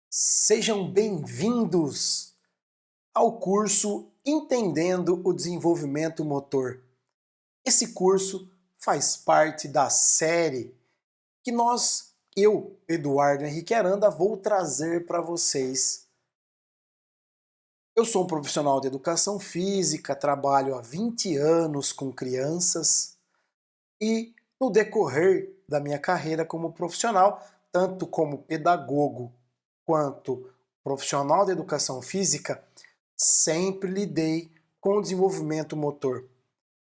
Sejam bem-vindos ao curso Entendendo o Desenvolvimento Motor. Esse curso faz parte da série que eu, Eduardo Henrique Aranda, vou trazer para vocês. Eu sou um profissional de educação física, trabalho há 20 anos com crianças e no decorrer da minha carreira como profissional, tanto como pedagogo quanto profissional de educação física, sempre lidei com o desenvolvimento motor.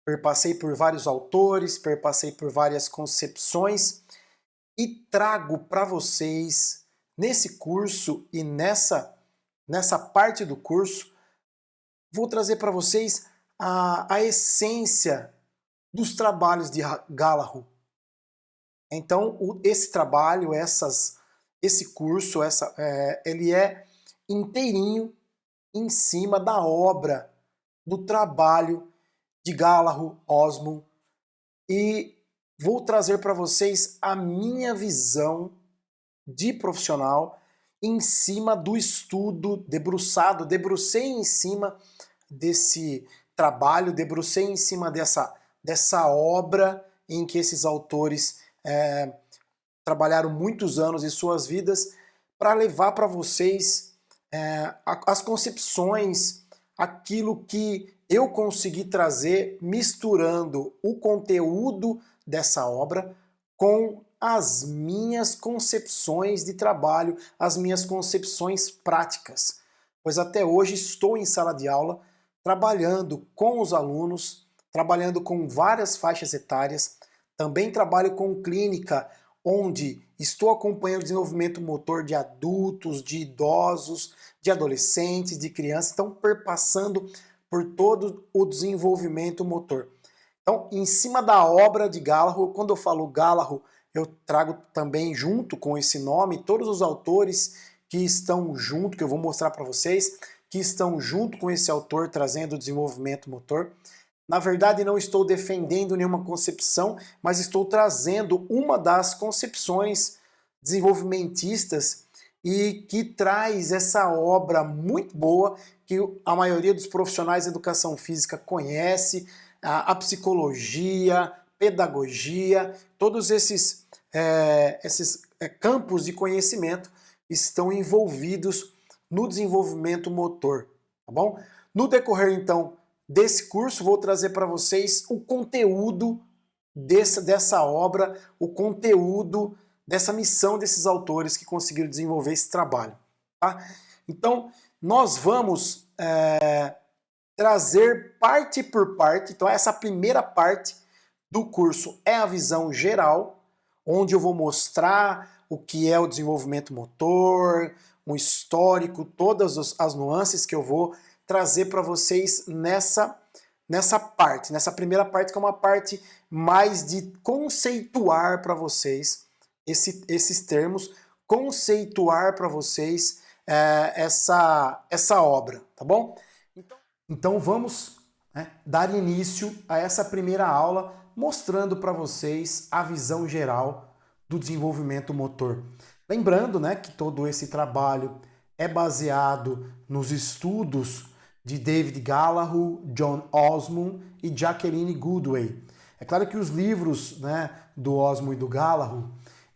Perpassei por vários autores, perpassei por várias concepções e trago para vocês, nesse curso e nessa parte do curso, vou trazer para vocês a essência dos trabalhos de Gallagher. Então, esse trabalho, esse curso, ele é inteirinho em cima da obra, do trabalho de Gallagher, Osmond, e vou trazer para vocês a minha visão de profissional em cima do estudo debrucei em cima desse trabalho, debrucei em cima dessa obra em que esses autores trabalharam muitos anos de suas vidas para levar para vocês as concepções, aquilo que eu consegui trazer misturando o conteúdo dessa obra com as minhas concepções de trabalho, as minhas concepções práticas. Pois até hoje estou em sala de aula trabalhando com os alunos, trabalhando com várias faixas etárias, também trabalho com clínica, onde estou acompanhando o desenvolvimento motor de adultos, de idosos, de adolescentes, de crianças, estão perpassando por todo o desenvolvimento motor. Então, em cima da obra de Gallagher, quando eu falo Gallagher, eu trago também junto com esse nome todos os autores que estão junto, que eu vou mostrar para vocês, que estão junto com esse autor trazendo o desenvolvimento motor. Na verdade, não estou defendendo nenhuma concepção, mas estou trazendo uma das concepções desenvolvimentistas e que traz essa obra muito boa que a maioria dos profissionais de educação física conhece, a psicologia, pedagogia, todos esses campos de conhecimento estão envolvidos no desenvolvimento motor, tá bom? No decorrer, então, desse curso, vou trazer para vocês o conteúdo dessa obra, o conteúdo dessa missão desses autores que conseguiram desenvolver esse trabalho. Tá? Então, nós vamos trazer parte por parte. Então, essa primeira parte do curso é a visão geral, onde eu vou mostrar o que é o desenvolvimento motor, um histórico, todas as nuances que eu vou trazer para vocês nessa primeira parte, que é uma parte mais de conceituar para vocês esses termos, conceituar para vocês essa obra, tá bom? Então vamos dar início a essa primeira aula, mostrando para vocês a visão geral do desenvolvimento motor. Lembrando que todo esse trabalho é baseado nos estudos de David Gallagher, John Osmond e Jacqueline Goodway. É claro que os livros do Osmond e do Gallagher,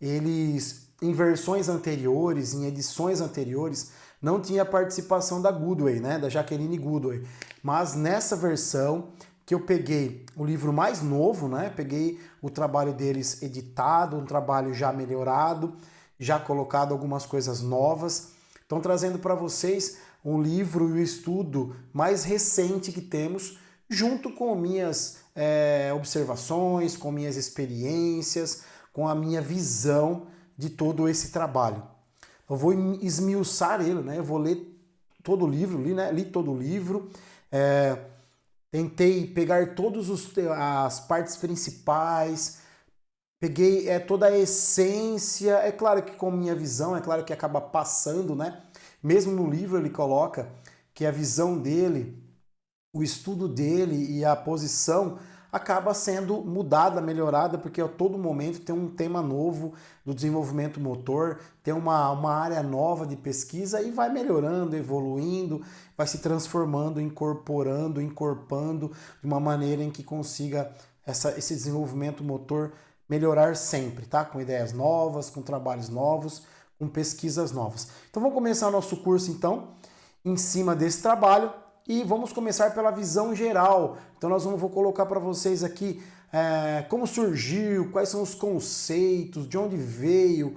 eles, em versões anteriores, em edições anteriores, não tinha a participação da Goodway, da Jacqueline Goodway. Mas nessa versão, que eu peguei o livro mais novo, peguei o trabalho deles editado, um trabalho já melhorado, já colocado algumas coisas novas. Estão trazendo para vocês um livro e o estudo mais recente que temos, junto com minhas observações, com minhas experiências, com a minha visão de todo esse trabalho. Eu vou esmiuçar ele, eu vou ler todo o livro, li todo o livro, tentei pegar todas as partes principais, peguei toda a essência. É claro que com minha visão, é claro que acaba passando, mesmo no livro ele coloca que a visão dele, o estudo dele e a posição acaba sendo mudada, melhorada, porque a todo momento tem um tema novo do desenvolvimento motor, tem uma área nova de pesquisa e vai melhorando, evoluindo, vai se transformando, incorporando, encorpando de uma maneira em que consiga esse desenvolvimento motor melhorar sempre, tá? Com ideias novas, com trabalhos novos, com pesquisas novas. Então vamos começar o nosso curso então, em cima desse trabalho, e vamos começar pela visão geral. Então vou colocar para vocês aqui como surgiu, quais são os conceitos, de onde veio,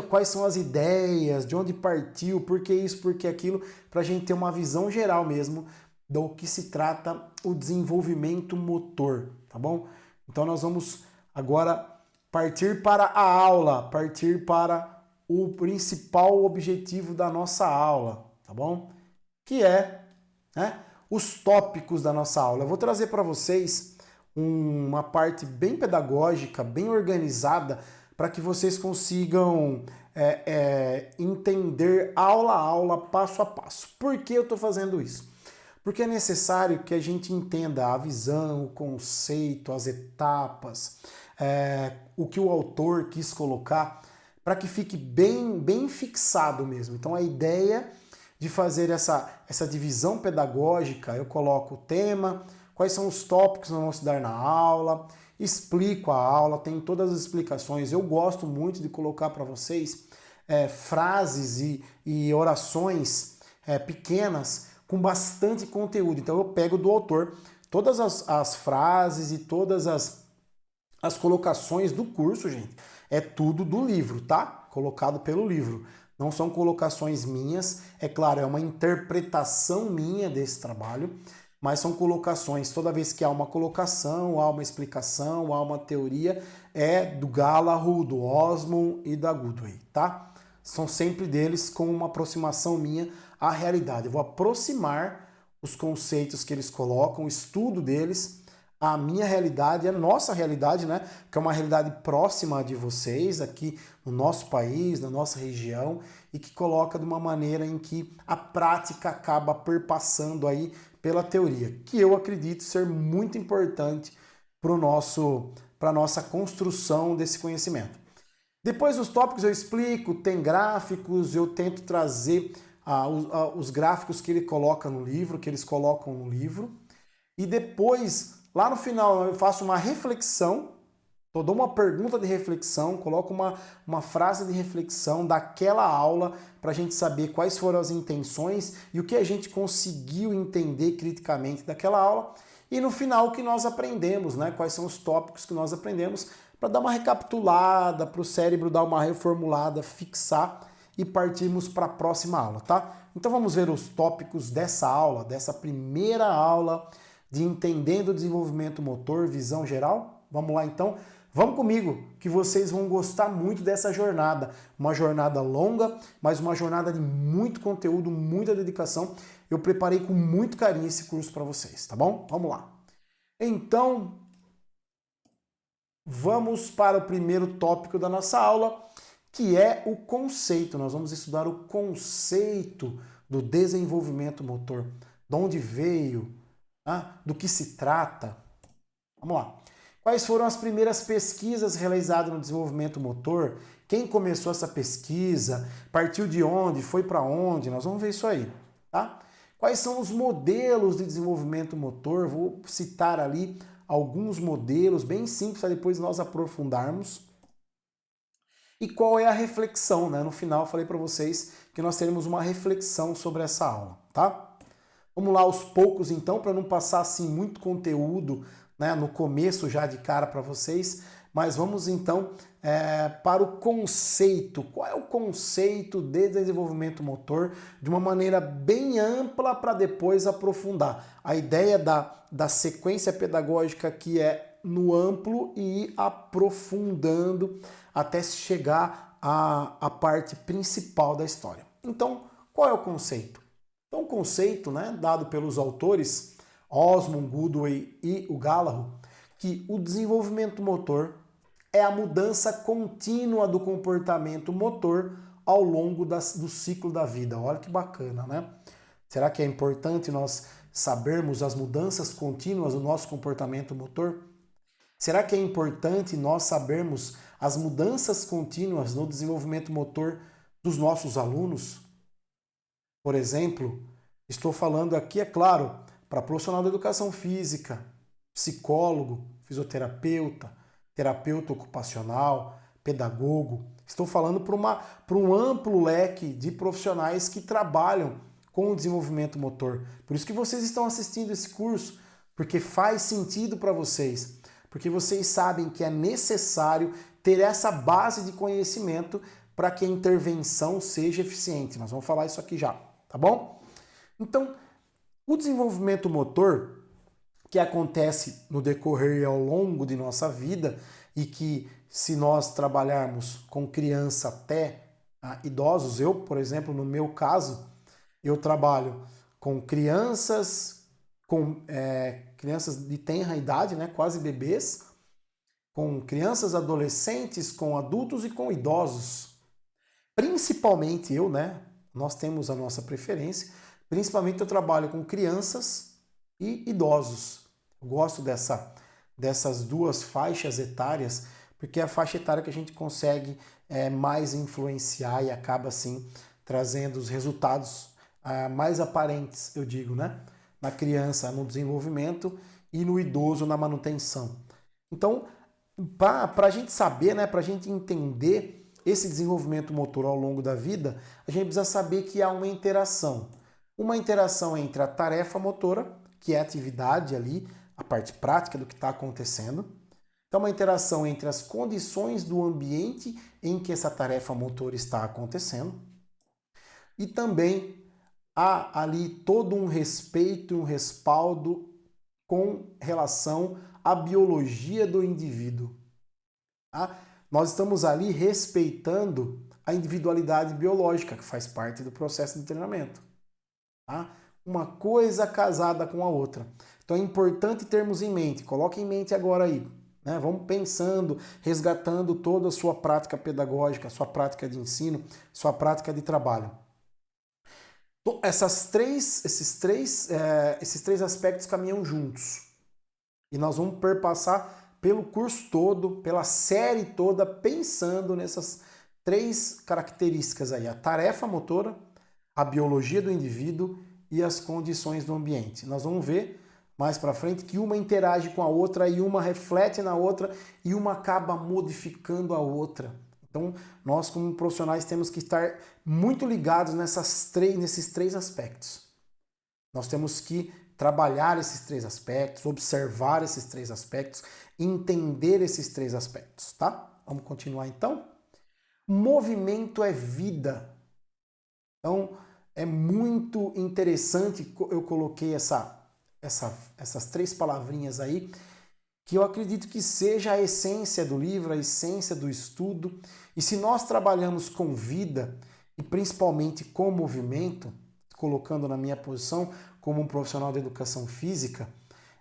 quais são as ideias, de onde partiu, por que isso, por que aquilo, para a gente ter uma visão geral mesmo do que se trata o desenvolvimento motor, tá bom? Então nós vamos agora partir para a aula, partir para o principal objetivo da nossa aula, tá bom? Que é os tópicos da nossa aula. Eu vou trazer para vocês uma parte bem pedagógica, bem organizada, para que vocês consigam entender aula a aula, passo a passo. Por que eu estou fazendo isso? Porque é necessário que a gente entenda a visão, o conceito, as etapas, o que o autor quis colocar, para que fique bem fixado mesmo. Então a ideia de fazer essa divisão pedagógica, eu coloco o tema, quais são os tópicos que nós vamos estudar na aula, explico a aula, tem todas as explicações. Eu gosto muito de colocar para vocês frases e orações pequenas com bastante conteúdo. Então eu pego do autor todas as frases e todas as colocações do curso, gente. É tudo do livro, tá? Colocado pelo livro. Não são colocações minhas, é claro, é uma interpretação minha desse trabalho, mas são colocações, toda vez que há uma colocação, há uma explicação, há uma teoria, é do Gallagher, do Osmond e da Goodway, tá? São sempre deles com uma aproximação minha à realidade. Eu vou aproximar os conceitos que eles colocam, o estudo deles, a minha realidade, a nossa realidade, né? Que é uma realidade próxima de vocês, aqui no nosso país, na nossa região, e que coloca de uma maneira em que a prática acaba perpassando aí pela teoria, que eu acredito ser muito importante para a nossa construção desse conhecimento. Depois dos tópicos eu explico, tem gráficos, eu tento trazer os gráficos que ele coloca no livro, que eles colocam no livro, e depois, lá no final, eu faço uma reflexão, eu dou uma pergunta de reflexão, coloco uma frase de reflexão daquela aula para a gente saber quais foram as intenções e o que a gente conseguiu entender criticamente daquela aula. E no final o que nós aprendemos, né? Quais são os tópicos que nós aprendemos, para dar uma recapitulada, para o cérebro dar uma reformulada, fixar e partirmos para a próxima aula, tá? Então vamos ver os tópicos dessa aula, dessa primeira aula de Entendendo o Desenvolvimento Motor, visão geral. Vamos lá então? Vamos comigo, que vocês vão gostar muito dessa jornada. Uma jornada longa, mas uma jornada de muito conteúdo, muita dedicação. Eu preparei com muito carinho esse curso para vocês, tá bom? Vamos lá. Então, vamos para o primeiro tópico da nossa aula, que é o conceito. Nós vamos estudar o conceito do desenvolvimento motor. De onde veio, do que se trata. Vamos lá. Quais foram as primeiras pesquisas realizadas no desenvolvimento motor? Quem começou essa pesquisa? Partiu de onde? Foi para onde? Nós vamos ver isso aí, tá? Quais são os modelos de desenvolvimento motor? Vou citar ali alguns modelos bem simples para depois nós aprofundarmos. E qual é a reflexão, né? No final eu falei para vocês que nós teremos uma reflexão sobre essa aula, tá? Vamos lá aos poucos então, para não passar assim muito conteúdo, né, no começo já de cara para vocês, mas vamos então para o conceito. Qual é o conceito de desenvolvimento motor? De uma maneira bem ampla para depois aprofundar. A ideia da sequência pedagógica aqui é no amplo e ir aprofundando até chegar à parte principal da história. Então, qual é o conceito? Então, o conceito, né, dado pelos autores Osmond, Goodway e o Gallagher, que o desenvolvimento motor é a mudança contínua do comportamento motor ao longo do ciclo da vida. Olha que bacana, né? Será que é importante nós sabermos as mudanças contínuas do nosso comportamento motor? Será que é importante nós sabermos as mudanças contínuas no desenvolvimento motor dos nossos alunos? Por exemplo, estou falando aqui, é claro, para profissional da educação física, psicólogo, fisioterapeuta, terapeuta ocupacional, pedagogo. Estou falando para um amplo leque de profissionais que trabalham com o desenvolvimento motor. Por isso que vocês estão assistindo esse curso, porque faz sentido para vocês, porque vocês sabem que é necessário ter essa base de conhecimento para que a intervenção seja eficiente. Nós vamos falar isso aqui já, tá bom? Então, o desenvolvimento motor que acontece no decorrer e ao longo de nossa vida e que, se nós trabalharmos com criança até idosos, eu, por exemplo, no meu caso, eu trabalho com crianças, crianças de tenra idade, né, quase bebês, com crianças, adolescentes, com adultos e com idosos. Principalmente eu, né, nós temos a nossa preferência, principalmente eu trabalho com crianças e idosos. Eu gosto dessas duas faixas etárias, porque é a faixa etária que a gente consegue mais influenciar e acaba assim trazendo os resultados mais aparentes, eu digo, né? Na criança no desenvolvimento e no idoso na manutenção. Então, para a gente saber, né, para a gente entender esse desenvolvimento motor ao longo da vida, a gente precisa saber que há uma interação. Uma interação entre a tarefa motora, que é a atividade ali, a parte prática do que está acontecendo. Então, uma interação entre as condições do ambiente em que essa tarefa motora está acontecendo. E também há ali todo um respeito, um respaldo com relação à biologia do indivíduo. Tá? Nós estamos ali respeitando a individualidade biológica, que faz parte do processo de treinamento. Tá? Uma coisa casada com a outra. Então é importante termos em mente, coloque em mente agora aí, né? Vamos pensando, resgatando toda a sua prática pedagógica, sua prática de ensino, sua prática de trabalho. Esses três aspectos caminham juntos. E nós vamos perpassar pelo curso todo, pela série toda, pensando nessas três características aí. A tarefa motora, a biologia do indivíduo e as condições do ambiente. Nós vamos ver mais para frente que uma interage com a outra e uma reflete na outra e uma acaba modificando a outra. Então, nós como profissionais temos que estar muito ligados nesses três aspectos. Nós temos que trabalhar esses três aspectos, observar esses três aspectos, entender esses três aspectos, tá? Vamos continuar então? Movimento é vida. Então, é muito interessante, eu coloquei essas três palavrinhas aí, que eu acredito que seja a essência do livro, a essência do estudo. E se nós trabalhamos com vida, e principalmente com movimento, colocando na minha posição como um profissional de educação física,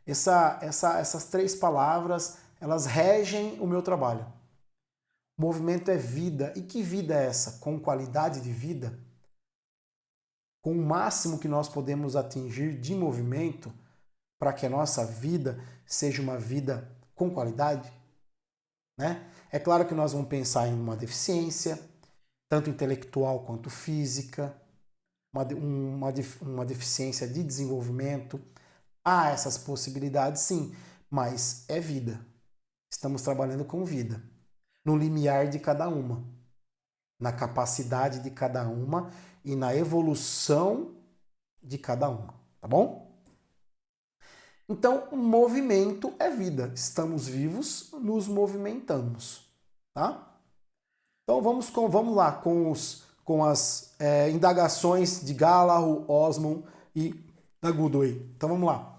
essas três palavras, elas regem o meu trabalho. Movimento é vida. E que vida é essa? Com qualidade de vida? Com o máximo que nós podemos atingir de movimento para que a nossa vida seja uma vida com qualidade? Né? É claro que nós vamos pensar em uma deficiência, tanto intelectual quanto física, uma deficiência de desenvolvimento. Há essas possibilidades, sim, mas é vida. Estamos trabalhando com vida, no limiar de cada uma, na capacidade de cada uma e na evolução de cada uma, tá bom? Então, movimento é vida. Estamos vivos, nos movimentamos, tá? Então, vamos lá com as indagações de Gallagher, Osmond e da Goodway. Então, vamos lá.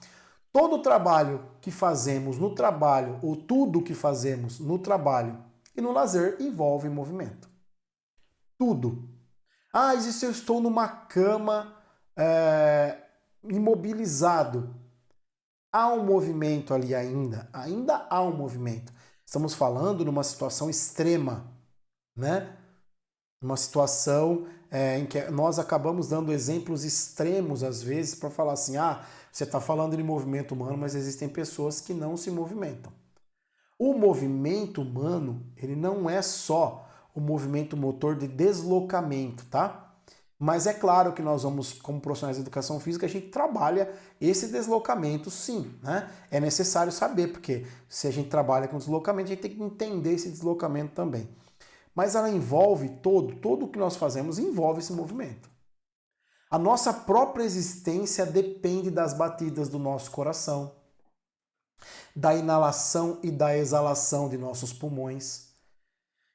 Todo o trabalho que fazemos no trabalho, ou tudo que fazemos no trabalho e no lazer, envolve movimento. Tudo. Ah, e se eu estou numa cama imobilizado? Há um movimento ali ainda há um movimento. Estamos falando numa situação extrema, né? Uma situação em que nós acabamos dando exemplos extremos às vezes para falar assim, você está falando de movimento humano, mas existem pessoas que não se movimentam. O movimento humano, ele não é só o movimento motor de deslocamento, tá? Mas é claro que nós vamos, como profissionais de educação física, a gente trabalha esse deslocamento sim, né? É necessário saber, porque se a gente trabalha com deslocamento, a gente tem que entender esse deslocamento também. Mas ela envolve todo o que nós fazemos envolve esse movimento. A nossa própria existência depende das batidas do nosso coração, da inalação e da exalação de nossos pulmões,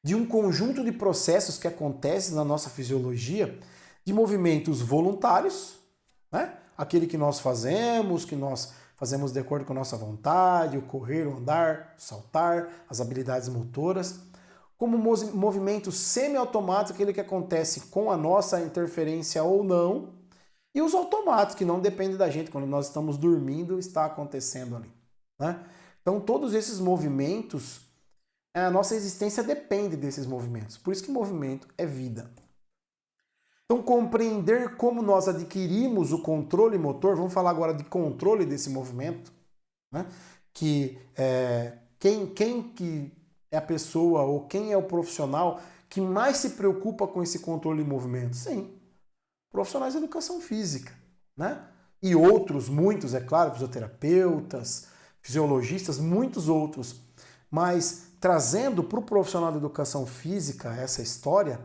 de um conjunto de processos que acontecem na nossa fisiologia, de movimentos voluntários, né? Aquele que nós fazemos de acordo com a nossa vontade, o correr, o andar, o saltar, as habilidades motoras, como movimentos semiautomáticos, aquele que acontece com a nossa interferência ou não, e os automáticos, que não dependem da gente, quando nós estamos dormindo, está acontecendo ali, né? Então, todos esses movimentos, a nossa existência depende desses movimentos. Por isso que movimento é vida. Então, compreender como nós adquirimos o controle motor, vamos falar agora de controle desse movimento, né? Quem que é a pessoa ou quem é o profissional que mais se preocupa com esse controle de movimento? Sim, profissionais de educação física, né? E outros, muitos, é claro, fisioterapeutas, fisiologistas, muitos outros. Mas trazendo para o profissional de educação física essa história,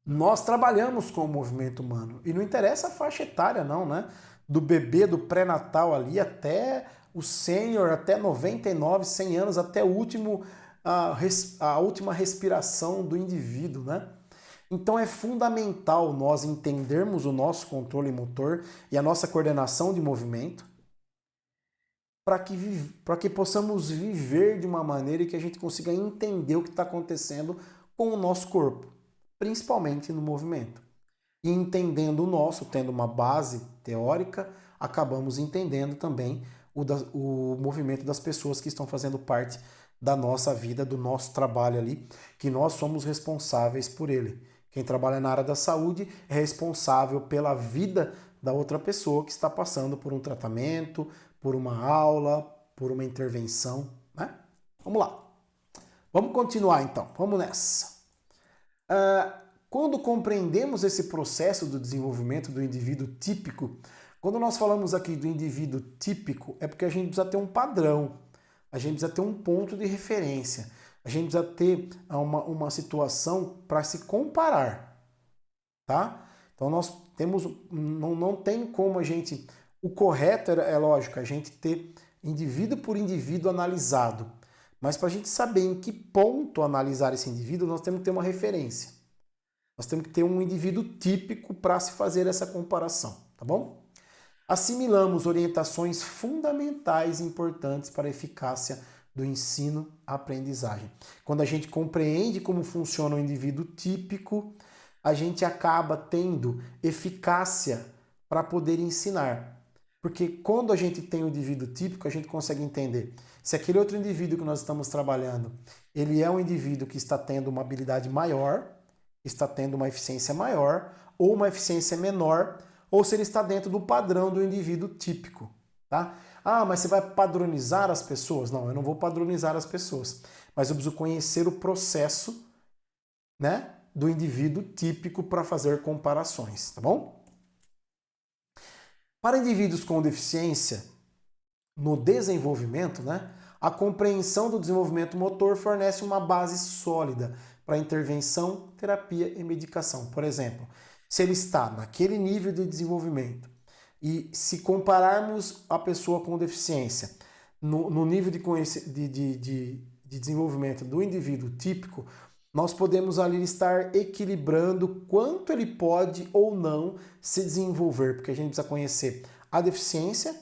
nós trabalhamos com o movimento humano. E não interessa a faixa etária, não, né? Do bebê, do pré-natal ali, até o sênior, até 99, 100 anos, até a última respiração do indivíduo, né? Então é fundamental nós entendermos o nosso controle motor e a nossa coordenação de movimento para que possamos viver de uma maneira que a gente consiga entender o que está acontecendo com o nosso corpo, principalmente no movimento. E entendendo o nosso, tendo uma base teórica, acabamos entendendo também o movimento das pessoas que estão fazendo parte da nossa vida, do nosso trabalho ali, que nós somos responsáveis por ele. Quem trabalha na área da saúde é responsável pela vida da outra pessoa que está passando por um tratamento, por uma aula, por uma intervenção, né? Vamos lá. Vamos continuar então, vamos nessa. Quando compreendemos esse processo do desenvolvimento do indivíduo típico, quando nós falamos aqui do indivíduo típico, é porque a gente precisa ter um padrão, a gente precisa ter um ponto de referência, a gente precisa ter uma situação para se comparar, tá? Então nós temos, não tem como a gente, o correto é lógico, a gente ter indivíduo por indivíduo analisado, mas para a gente saber em que ponto analisar esse indivíduo, nós temos que ter uma referência. Nós temos que ter um indivíduo típico para se fazer essa comparação, tá bom? Assimilamos orientações fundamentais e importantes para a eficácia do ensino-aprendizagem. Quando a gente compreende como funciona o indivíduo típico, a gente acaba tendo eficácia para poder ensinar. Porque quando a gente tem o indivíduo típico, a gente consegue entender se aquele outro indivíduo que nós estamos trabalhando, ele é um indivíduo que está tendo uma habilidade maior, está tendo uma eficiência maior ou uma eficiência menor, ou se ele está dentro do padrão do indivíduo típico, tá? Mas você vai padronizar as pessoas? Não, eu não vou padronizar as pessoas, mas eu preciso conhecer o processo, né, do indivíduo típico para fazer comparações, tá bom? Para indivíduos com deficiência no desenvolvimento, né, a compreensão do desenvolvimento motor fornece uma base sólida para intervenção, terapia e medicação. Por exemplo, se ele está naquele nível de desenvolvimento e se compararmos a pessoa com deficiência no nível de desenvolvimento do indivíduo típico, nós podemos ali estar equilibrando quanto ele pode ou não se desenvolver, porque a gente precisa conhecer a deficiência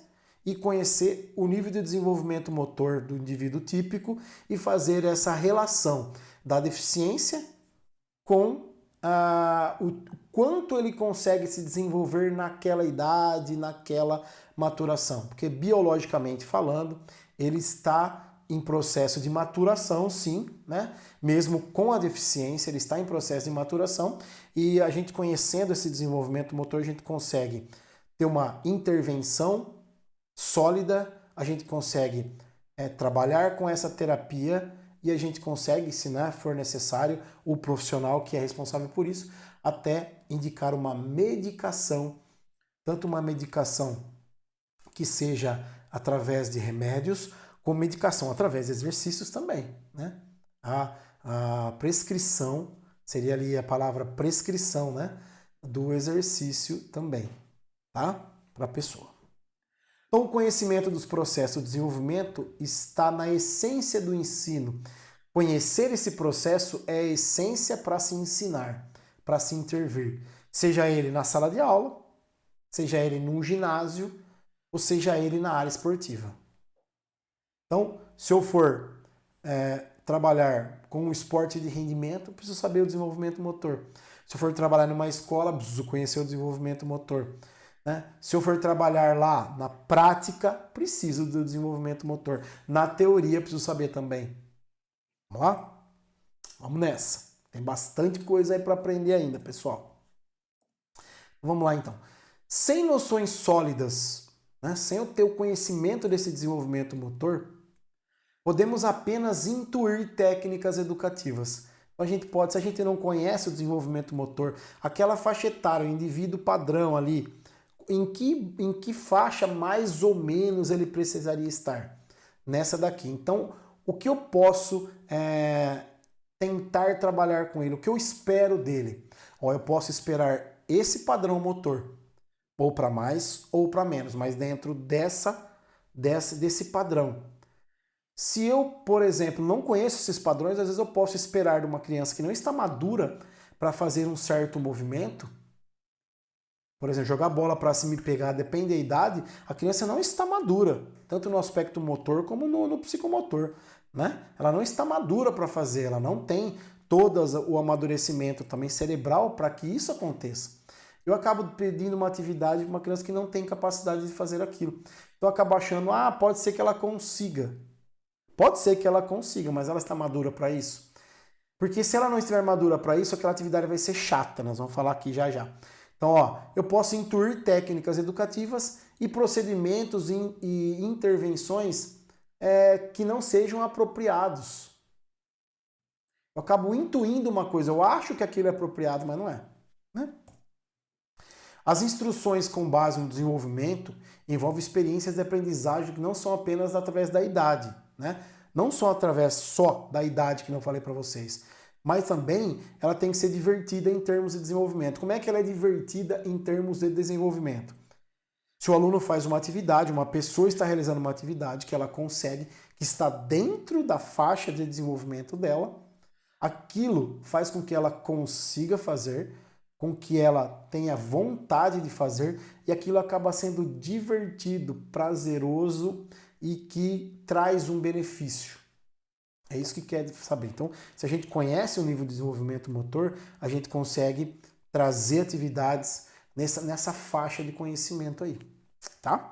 e conhecer o nível de desenvolvimento motor do indivíduo típico e fazer essa relação da deficiência com o quanto ele consegue se desenvolver naquela idade, naquela maturação. Porque biologicamente falando, ele está em processo de maturação, sim, né? Mesmo com a deficiência, ele está em processo de maturação e a gente conhecendo esse desenvolvimento motor, a gente consegue ter uma intervenção sólida, a gente consegue trabalhar com essa terapia e a gente consegue, se né, for necessário, o profissional que é responsável por isso, até indicar uma medicação, tanto uma medicação que seja através de remédios, como medicação através de exercícios também, né? A prescrição, seria ali a palavra prescrição, né? Do exercício também, tá? Para a pessoa. Então, o conhecimento dos processos de desenvolvimento está na essência do ensino. Conhecer esse processo é a essência para se ensinar, para se intervir. Seja ele na sala de aula, seja ele num ginásio, ou seja ele na área esportiva. Então, se eu for trabalhar com um esporte de rendimento, preciso saber o desenvolvimento motor. Se eu for trabalhar numa escola, preciso conhecer o desenvolvimento motor. Né? Se eu for trabalhar lá na prática, preciso do desenvolvimento motor. Na teoria, preciso saber também. Vamos lá? Vamos nessa. Tem bastante coisa aí para aprender ainda, pessoal. Vamos lá, então. Sem noções sólidas, né? Sem eu ter o conhecimento desse desenvolvimento motor, podemos apenas intuir técnicas educativas. A gente pode, se a gente não conhece o desenvolvimento motor, aquela faixa etária, o indivíduo padrão ali, em que faixa mais ou menos ele precisaria estar? Nessa daqui. Então, o que eu posso tentar trabalhar com ele? O que eu espero dele? Eu posso esperar esse padrão motor, ou para mais ou para menos, mas dentro desse padrão. Se eu, por exemplo, não conheço esses padrões, às vezes eu posso esperar de uma criança que não está madura para fazer um certo movimento. Por exemplo, jogar bola para se me pegar, depende da idade, a criança não está madura, tanto no aspecto motor como no psicomotor. Né? Ela não está madura para fazer, ela não tem todo o amadurecimento também cerebral para que isso aconteça. Eu acabo pedindo uma atividade para uma criança que não tem capacidade de fazer aquilo. Então eu acabo achando, pode ser que ela consiga. Pode ser que ela consiga, mas ela está madura para isso? Porque se ela não estiver madura para isso, aquela atividade vai ser chata, nós vamos falar aqui já já. Então, eu posso intuir técnicas educativas e procedimentos e intervenções que não sejam apropriados. Eu acabo intuindo uma coisa, eu acho que aquilo é apropriado, mas não é. Né? As instruções com base no desenvolvimento envolvem experiências de aprendizagem que não são apenas através da idade, né? Não só através da idade que não falei para vocês, mas também ela tem que ser divertida em termos de desenvolvimento. Como é que ela é divertida em termos de desenvolvimento? Se o aluno faz uma atividade, uma pessoa está realizando uma atividade que ela consegue, que está dentro da faixa de desenvolvimento dela, aquilo faz com que ela consiga fazer, com que ela tenha vontade de fazer, e aquilo acaba sendo divertido, prazeroso e que traz um benefício. É isso que quer saber. Então, se a gente conhece o nível de desenvolvimento motor, a gente consegue trazer atividades nessa faixa de conhecimento aí, tá?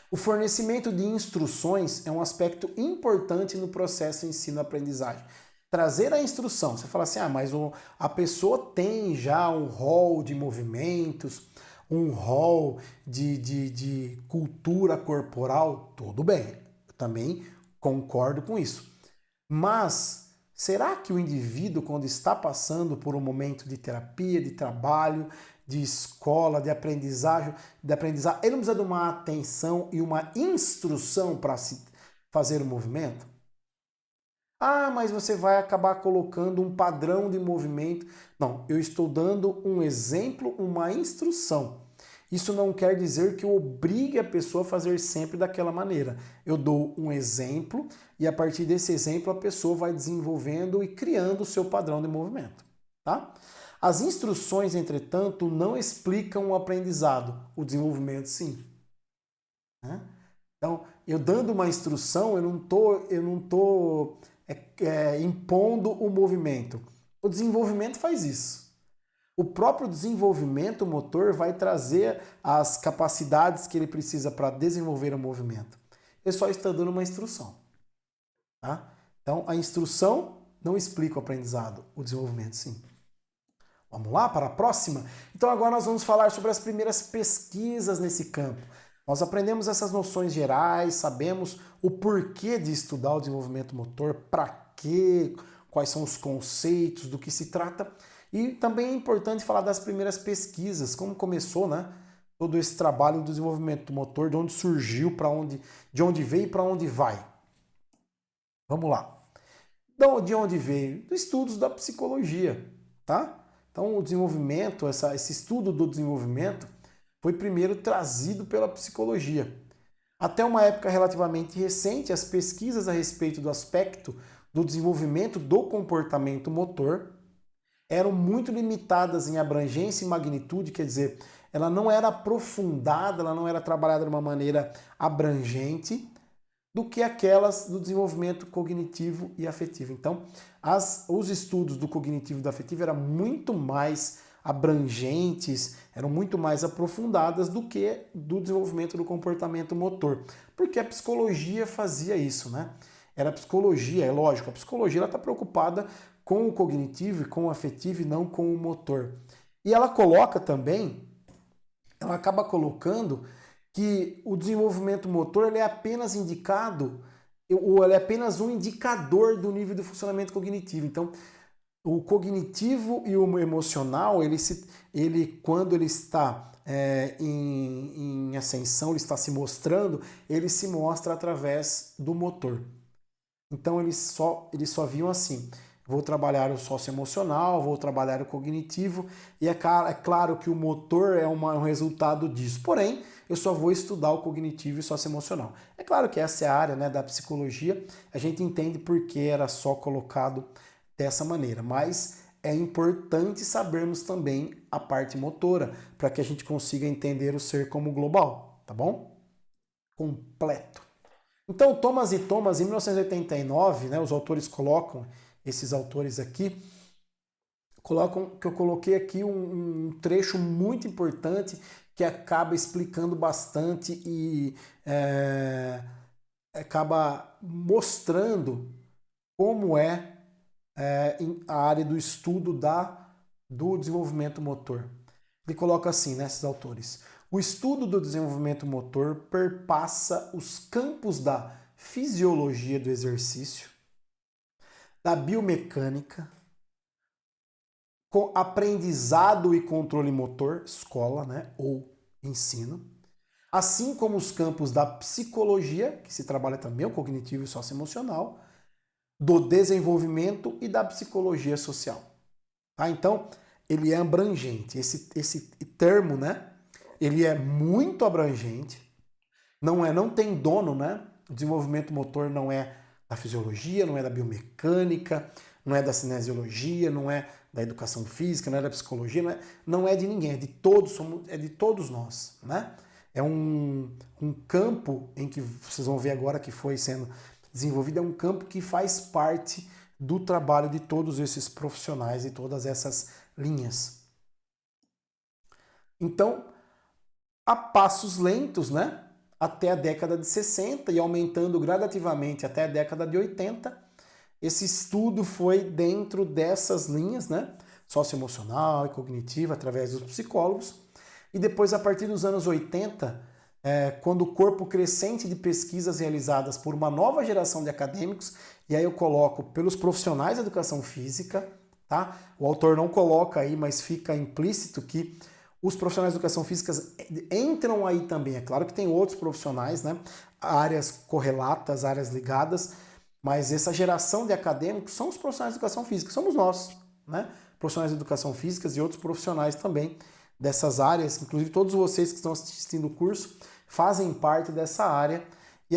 O fornecimento de instruções é um aspecto importante no processo de ensino-aprendizagem. Trazer a instrução, você fala assim, mas a pessoa tem já um rol de movimentos, um rol de cultura corporal, tudo bem, eu também concordo com isso. Mas será que o indivíduo, quando está passando por um momento de terapia, de trabalho, de escola, de aprendizagem, ele não precisa de uma atenção e uma instrução para se fazer o movimento? Mas você vai acabar colocando um padrão de movimento. Não, eu estou dando um exemplo, uma instrução. Isso não quer dizer que eu obrigue a pessoa a fazer sempre daquela maneira. Eu dou um exemplo e a partir desse exemplo a pessoa vai desenvolvendo e criando o seu padrão de movimento. Tá? As instruções, entretanto, não explicam o aprendizado. O desenvolvimento, sim. Né? Então, eu dando uma instrução, eu não tô impondo o movimento. O desenvolvimento faz isso. O próprio desenvolvimento motor vai trazer as capacidades que ele precisa para desenvolver o movimento. ele só está dando uma instrução. Tá? Então, a instrução não explica o aprendizado, o desenvolvimento sim. Vamos lá para a próxima? Então agora nós vamos falar sobre as primeiras pesquisas nesse campo. Nós aprendemos essas noções gerais, sabemos o porquê de estudar o desenvolvimento motor, para quê, quais são os conceitos, do que se trata. E também é importante falar das primeiras pesquisas, como começou, né? Todo esse trabalho do desenvolvimento do motor, de onde surgiu, de onde veio e para onde vai. Vamos lá. Então, de onde veio? Dos estudos da psicologia, tá? Então, o desenvolvimento, esse estudo do desenvolvimento foi primeiro trazido pela psicologia. Até uma época relativamente recente, as pesquisas a respeito do aspecto do desenvolvimento do comportamento motor eram muito limitadas em abrangência e magnitude, quer dizer, ela não era aprofundada, ela não era trabalhada de uma maneira abrangente do que aquelas do desenvolvimento cognitivo e afetivo. Então, os estudos do cognitivo e do afetivo eram muito mais abrangentes, eram muito mais aprofundadas do que do desenvolvimento do comportamento motor, porque a psicologia fazia isso, né? Era a psicologia, é lógico, a psicologia está preocupada com o cognitivo e com o afetivo e não com o motor. E ela coloca também, ela acaba colocando que o desenvolvimento motor ele é apenas indicado, ou ele é apenas um indicador do nível de funcionamento cognitivo. Então, o cognitivo e o emocional, quando ele está em ascensão, ele está se mostrando, ele se mostra através do motor. Então, eles só viam assim: vou trabalhar o socioemocional, vou trabalhar o cognitivo, e é claro que o motor é um resultado disso. Porém, eu só vou estudar o cognitivo e o socioemocional. É claro que essa é a área, né, da psicologia, a gente entende por que era só colocado dessa maneira, mas é importante sabermos também a parte motora, para que a gente consiga entender o ser como global, tá bom? Completo. Então, Thomas e Thomas, em 1989, né, os autores colocam, esses autores aqui, colocam que eu coloquei aqui um trecho muito importante que acaba explicando bastante e acaba mostrando como a área do estudo do desenvolvimento motor. Ele coloca assim, né, esses autores: o estudo do desenvolvimento motor perpassa os campos da fisiologia do exercício, da biomecânica, com aprendizado e controle motor, escola, né, ou ensino, assim como os campos da psicologia, que se trabalha também o cognitivo e socioemocional, do desenvolvimento e da psicologia social. Tá? Então, ele é abrangente. Esse termo, né, ele é muito abrangente. Não tem dono, né? O desenvolvimento motor não é da fisiologia, não é da biomecânica, não é da cinesiologia, não é da educação física, não é da psicologia, não é de ninguém, é de todos nós, né? É um campo em que vocês vão ver agora que foi sendo desenvolvido, é um campo que faz parte do trabalho de todos esses profissionais e todas essas linhas. Então, a passos lentos, né? Até a década de 60 e aumentando gradativamente até a década de 80, esse estudo foi dentro dessas linhas, né? Socioemocional e cognitiva, através dos psicólogos. E depois, a partir dos anos 80, quando o corpo crescente de pesquisas realizadas por uma nova geração de acadêmicos, e aí eu coloco pelos profissionais da educação física, tá? O autor não coloca aí, mas fica implícito que os profissionais de educação física entram aí também. É claro que tem outros profissionais, né? Áreas correlatas, áreas ligadas, mas essa geração de acadêmicos são os profissionais de educação física, somos nós, né? Profissionais de educação física e outros profissionais também dessas áreas, inclusive todos vocês que estão assistindo o curso fazem parte dessa área e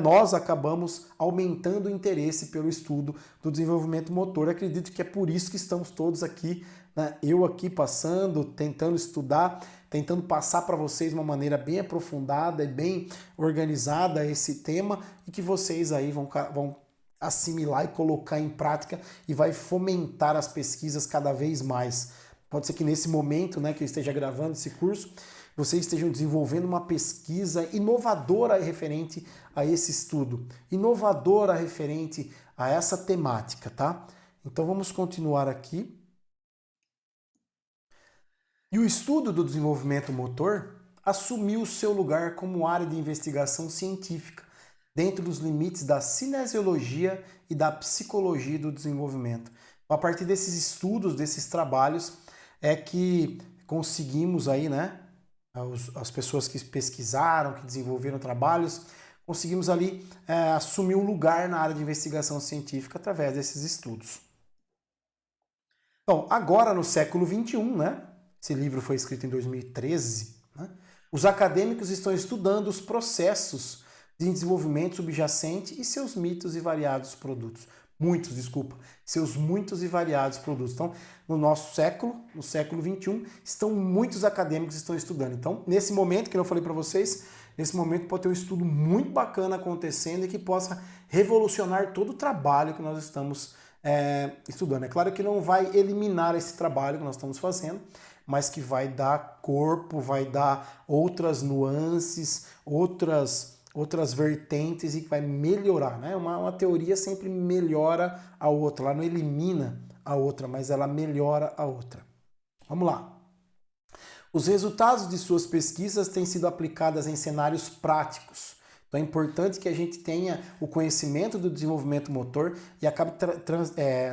nós acabamos aumentando o interesse pelo estudo do desenvolvimento motor. Acredito que é por isso que estamos todos aqui, né? Eu aqui passando, tentando estudar, tentando passar para vocês de uma maneira bem aprofundada e bem organizada esse tema e que vocês aí vão assimilar e colocar em prática e vai fomentar as pesquisas cada vez mais. Pode ser que nesse momento, né, que eu esteja gravando esse curso, vocês estejam desenvolvendo uma pesquisa inovadora referente a esse estudo, inovadora referente a essa temática, tá? Então vamos continuar aqui. E o estudo do desenvolvimento motor assumiu seu lugar como área de investigação científica, dentro dos limites da cinesiologia e da psicologia do desenvolvimento. A partir desses estudos, desses trabalhos, é que conseguimos aí, né, as pessoas que pesquisaram, que desenvolveram trabalhos, conseguimos ali assumir um lugar na área de investigação científica através desses estudos. Então, agora no século XXI, né, esse livro foi escrito em 2013, né, os acadêmicos estão estudando os processos de desenvolvimento subjacente e seus mitos e variados produtos. Seus muitos e variados produtos. Então, no nosso século, no século XXI, muitos acadêmicos estão estudando. Então, nesse momento, que eu falei para vocês, nesse momento pode ter um estudo muito bacana acontecendo e que possa revolucionar todo o trabalho que nós estamos estudando. É claro que não vai eliminar esse trabalho que nós estamos fazendo, mas que vai dar corpo, vai dar outras nuances, outras vertentes e que vai melhorar, né? Uma teoria sempre melhora a outra, ela não elimina a outra, mas ela melhora a outra. Vamos lá. Os resultados de suas pesquisas têm sido aplicados em cenários práticos. Então é importante que a gente tenha o conhecimento do desenvolvimento motor e acabe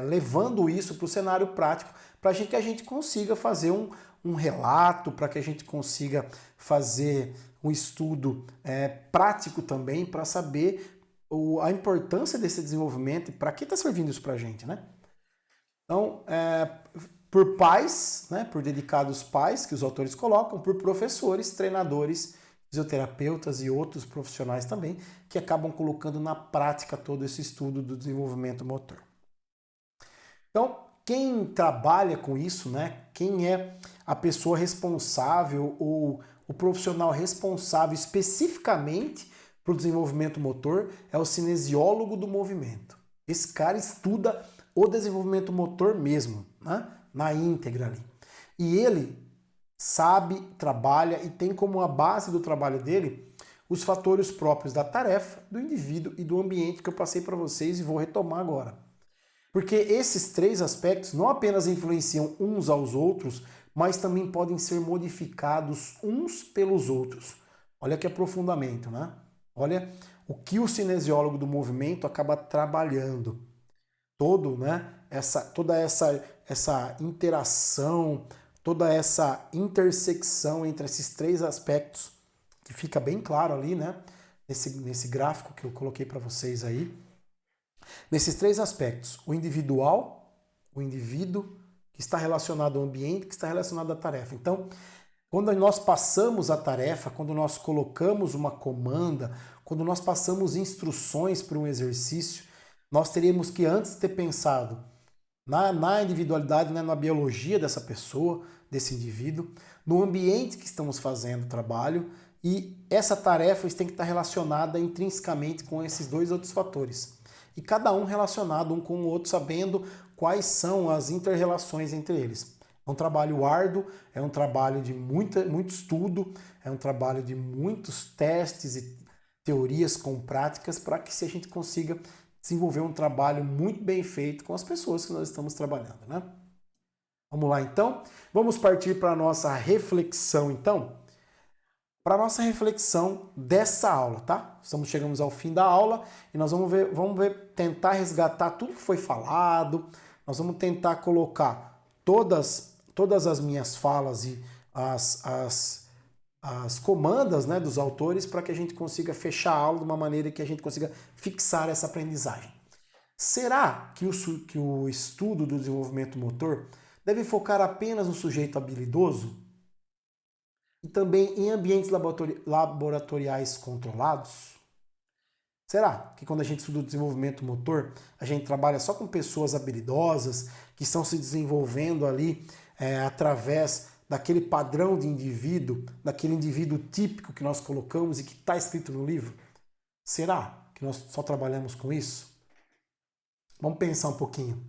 levando isso para o cenário prático, para que a gente consiga fazer um relato, para que a gente consiga fazer um estudo prático também, para saber a importância desse desenvolvimento e para que está servindo isso para a gente, né? Então, por pais, né, por dedicados pais, que os autores colocam, por professores, treinadores, fisioterapeutas e outros profissionais também, que acabam colocando na prática todo esse estudo do desenvolvimento motor. Então, quem trabalha com isso, né, quem é a pessoa responsável ou o profissional responsável especificamente para o desenvolvimento motor é o cinesiólogo do movimento. Esse cara estuda o desenvolvimento motor mesmo, né, na íntegra ali. E ele sabe, trabalha e tem como a base do trabalho dele os fatores próprios da tarefa, do indivíduo e do ambiente que eu passei para vocês e vou retomar agora. Porque esses três aspectos não apenas influenciam uns aos outros, mas também podem ser modificados uns pelos outros. Olha que aprofundamento, né? Olha o que o cinesiólogo do movimento acaba trabalhando. Toda essa interação, toda essa intersecção entre esses três aspectos, que fica bem claro ali, né? Nesse gráfico que eu coloquei para vocês aí. Nesses três aspectos, o individual, o indivíduo, que está relacionado ao ambiente, que está relacionado à tarefa. Então, quando nós passamos a tarefa, quando nós colocamos uma comanda, quando nós passamos instruções para um exercício, nós teríamos que antes ter pensado na individualidade, né, na biologia dessa pessoa, desse indivíduo, no ambiente que estamos fazendo o trabalho, e essa tarefa tem que estar relacionada intrinsecamente com esses dois outros fatores. E cada um relacionado um com o outro, sabendo quais são as inter-relações entre eles. É um trabalho árduo, é um trabalho de muito estudo, é um trabalho de muitos testes e teorias com práticas para que a gente consiga desenvolver um trabalho muito bem feito com as pessoas que nós estamos trabalhando, né? Vamos lá então? Vamos partir para a nossa reflexão então? Para a nossa reflexão dessa aula, tá? Chegamos ao fim da aula e nós vamos ver, tentar resgatar tudo que foi falado, nós vamos tentar colocar todas as minhas falas e as comandas, né, dos autores para que a gente consiga fechar a aula de uma maneira que a gente consiga fixar essa aprendizagem. Será que o estudo do desenvolvimento motor deve focar apenas no sujeito habilidoso? E também em ambientes laboratoriais controlados? Será que quando a gente estuda o desenvolvimento motor, a gente trabalha só com pessoas habilidosas que estão se desenvolvendo ali através daquele padrão de indivíduo, daquele indivíduo típico que nós colocamos e que está escrito no livro? Será que nós só trabalhamos com isso? Vamos pensar um pouquinho.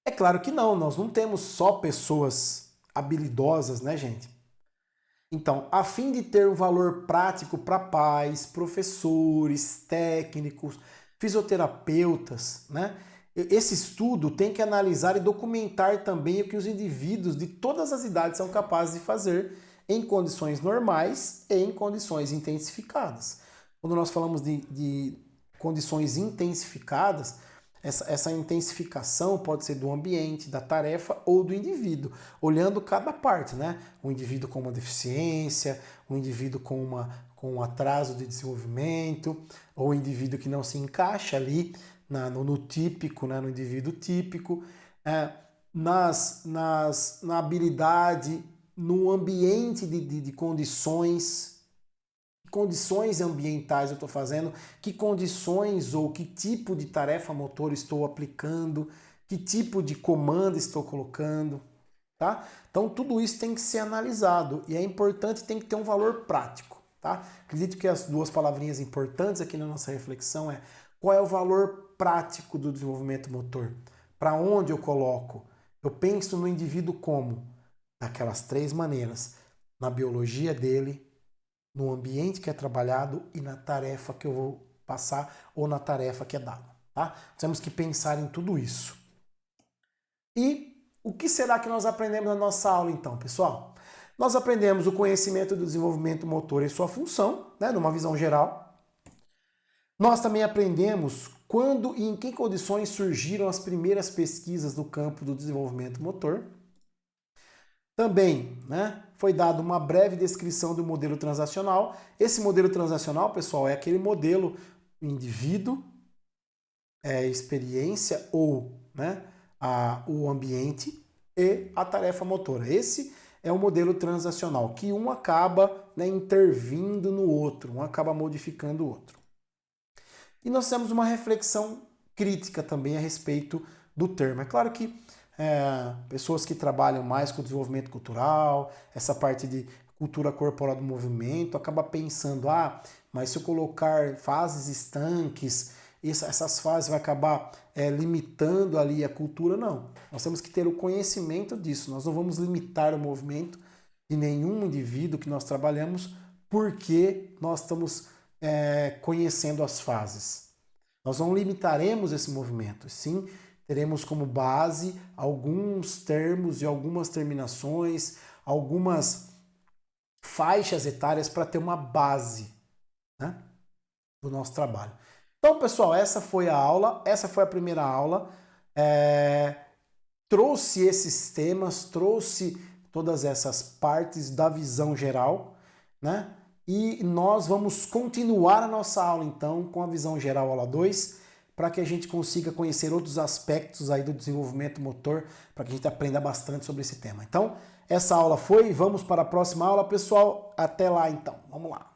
É claro que não, nós não temos só pessoas habilidosas, né, gente? Então, a fim de ter um valor prático para pais, professores, técnicos, fisioterapeutas, né? Esse estudo tem que analisar e documentar também o que os indivíduos de todas as idades são capazes de fazer em condições normais e em condições intensificadas. Quando nós falamos de condições intensificadas, essa intensificação pode ser do ambiente, da tarefa ou do indivíduo, olhando cada parte, né? O indivíduo com uma deficiência, o indivíduo com um atraso de desenvolvimento, ou o indivíduo que não se encaixa ali no típico, né? No indivíduo típico, na habilidade, no ambiente de condições ambientais eu estou fazendo, que condições ou que tipo de tarefa motor estou aplicando, que tipo de comando estou colocando, tá? Então tudo isso tem que ser analisado e é importante, tem que ter um valor prático, tá? Acredito que as duas palavrinhas importantes aqui na nossa reflexão é qual é o valor prático do desenvolvimento motor? Para onde eu coloco? Eu penso no indivíduo como? Daquelas três maneiras, na biologia dele, no ambiente que é trabalhado e na tarefa que eu vou passar ou na tarefa que é dada, tá? Temos que pensar em tudo isso. E o que será que nós aprendemos na nossa aula então, pessoal? Nós aprendemos o conhecimento do desenvolvimento motor e sua função, né, numa visão geral. Nós também aprendemos quando e em que condições surgiram as primeiras pesquisas no campo do desenvolvimento motor. Também, né, foi dada uma breve descrição do modelo transacional. Esse modelo transacional, pessoal, é aquele modelo indivíduo, experiência ou, né, o ambiente e a tarefa motora. Esse é o modelo transacional, que um acaba, né, intervindo no outro, um acaba modificando o outro. E nós temos uma reflexão crítica também a respeito do termo. É claro que pessoas que trabalham mais com o desenvolvimento cultural, essa parte de cultura corporal do movimento, acaba pensando, mas se eu colocar fases estanques, essas fases vai acabar limitando ali a cultura. Não, nós temos que ter o conhecimento disso, nós não vamos limitar o movimento de nenhum indivíduo que nós trabalhamos porque nós estamos conhecendo as fases. Nós não limitaremos esse movimento, sim, teremos como base alguns termos e algumas terminações, algumas faixas etárias para ter uma base, né, do nosso trabalho. Então, pessoal, essa foi a aula, essa foi a primeira aula. Trouxe esses temas, trouxe todas essas partes da visão geral, né? E nós vamos continuar a nossa aula, então, com a visão geral aula 2, para que a gente consiga conhecer outros aspectos aí do desenvolvimento motor, para que a gente aprenda bastante sobre esse tema. Então, essa aula foi, vamos para a próxima aula, pessoal. Até lá, então. Vamos lá.